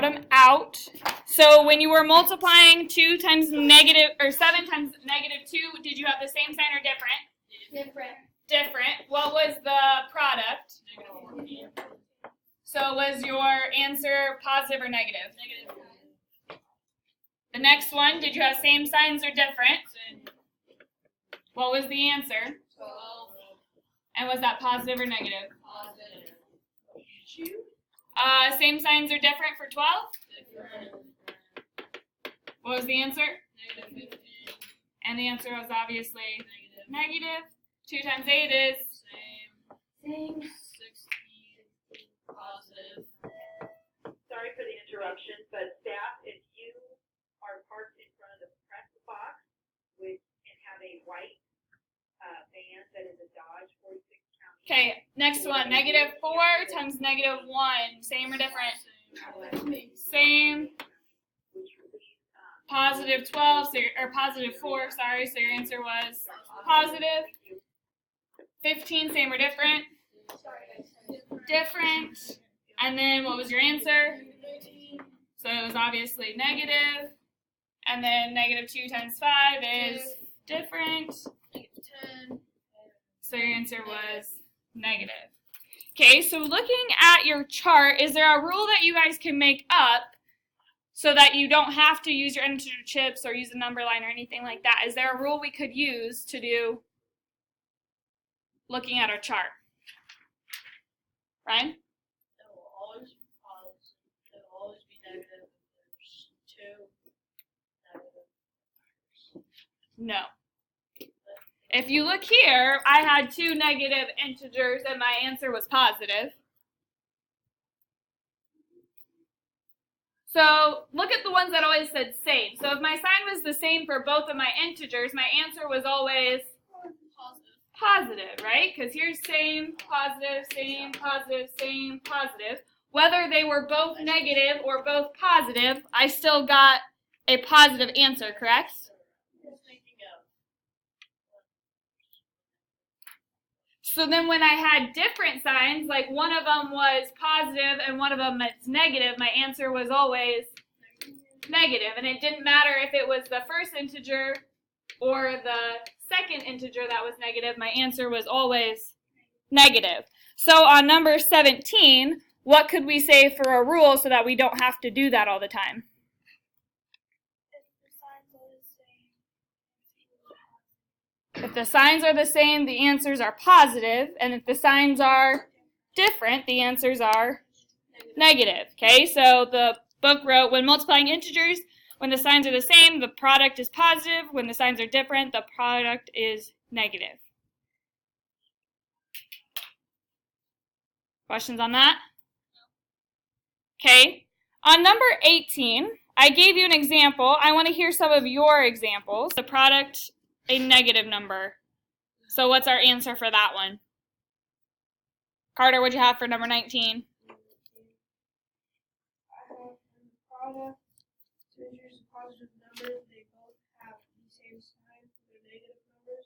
wrote them out. So when you were multiplying 2 times negative, or 7 times negative 2, did you have the same sign or different? Different. Different. What was the product? So was your answer positive or negative? Negative. The next one, did you have same signs or different? What was the answer? 12. And was that positive or negative? Positive. Same signs or different for 12? Different. What was the answer? Negative 15. And the answer was obviously Negative. negative. 2 times 8 is? Same. 16. 16. Positive. Sorry for the interruption, but staff, if you are parked in front of the press box and have a white van that is a Dodge 46 County. Okay, next one. Negative 4 times negative 1. Same or different? Same. Which would be, Positive 12, so or positive 4, sorry, so your answer was positive. 15, same or different? Different. And then what was your answer? So it was obviously negative. And then negative 2 times 5 is different. Negative 10. So your answer was negative. Okay, so looking at your chart, is there a rule that you guys can make up so that you don't have to use your integer chips or use a number line or anything like that? Is there a rule we could use to do looking at our chart? Ryan? It will always be positive. It will always be negative if there's 2 negative. No. If you look here, I had 2 negative integers and my answer was positive. So look at the ones that always said same. So if my sign was the same for both of my integers, my answer was always positive, right? Because here's same, positive, same, positive, same, positive. Whether they were both negative or both positive, I still got a positive answer, correct? So then when I had different signs, like one of them was positive and one of them was negative, my answer was always negative. And it didn't matter if it was the first integer or the second integer that was negative, my answer was always negative. So on number 17, what could we say for a rule so that we don't have to do that all the time? If the signs are the same, the answers are positive, and if the signs are different, the answers are negative. Okay, so the book wrote, when multiplying integers, when the signs are the same, the product is positive. When the signs are different, the product is negative. Questions on that? Okay, on number 18, I gave you an example. I want to hear some of your examples. The product, a negative number. So what's our answer for that one? Carter, what'd you have for number 19? I have product, two integers and positive numbers, they both have the same sign. They're negative numbers.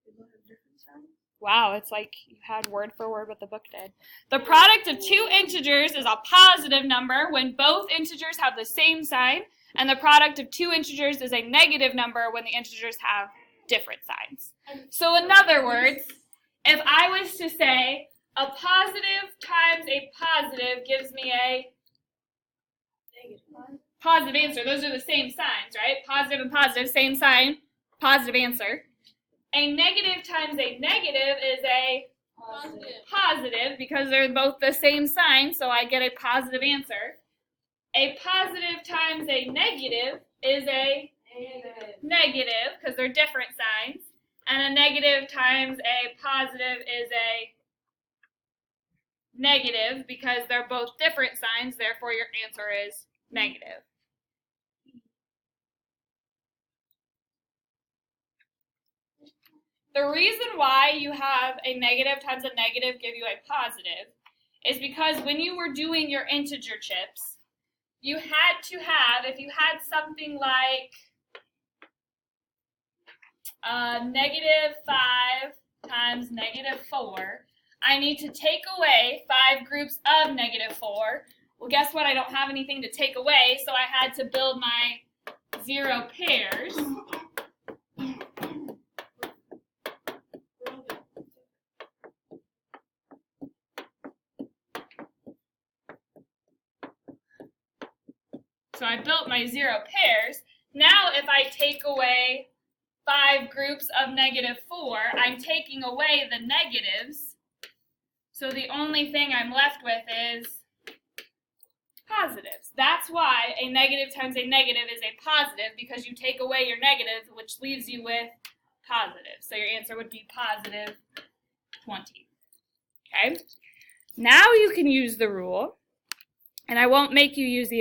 They both have different signs. Wow, it's like you had word for word what the book did. The product of 2 integers is a positive number when both integers have the same sign, and the product of 2 integers is a negative number when the integers have different signs. So in other words, if I was to say a positive times a positive gives me a positive answer. Those are the same signs, right? Positive and positive, same sign, positive answer. A negative times a negative is a positive because they're both the same sign, so I get a positive answer. A positive times a negative is a negative because they're different signs, and a negative times a positive is a negative because they're both different signs, therefore your answer is negative. The reason why you have a negative times a negative give you a positive is because when you were doing your integer chips, you had to have, if you had something like negative 5 times negative 4, I need to take away 5 groups of negative 4 Well, guess what? I don't have anything to take away, so I had to build my 0 pairs. So I built my 0 pairs. Now if I take away 5 groups of -4, I'm taking away the negatives. So the only thing I'm left with is positives. That's why a negative times a negative is a positive, because you take away your negatives, which leaves you with positives. So your answer would be positive 20. Okay? Now you can use the rule, and I won't make you use the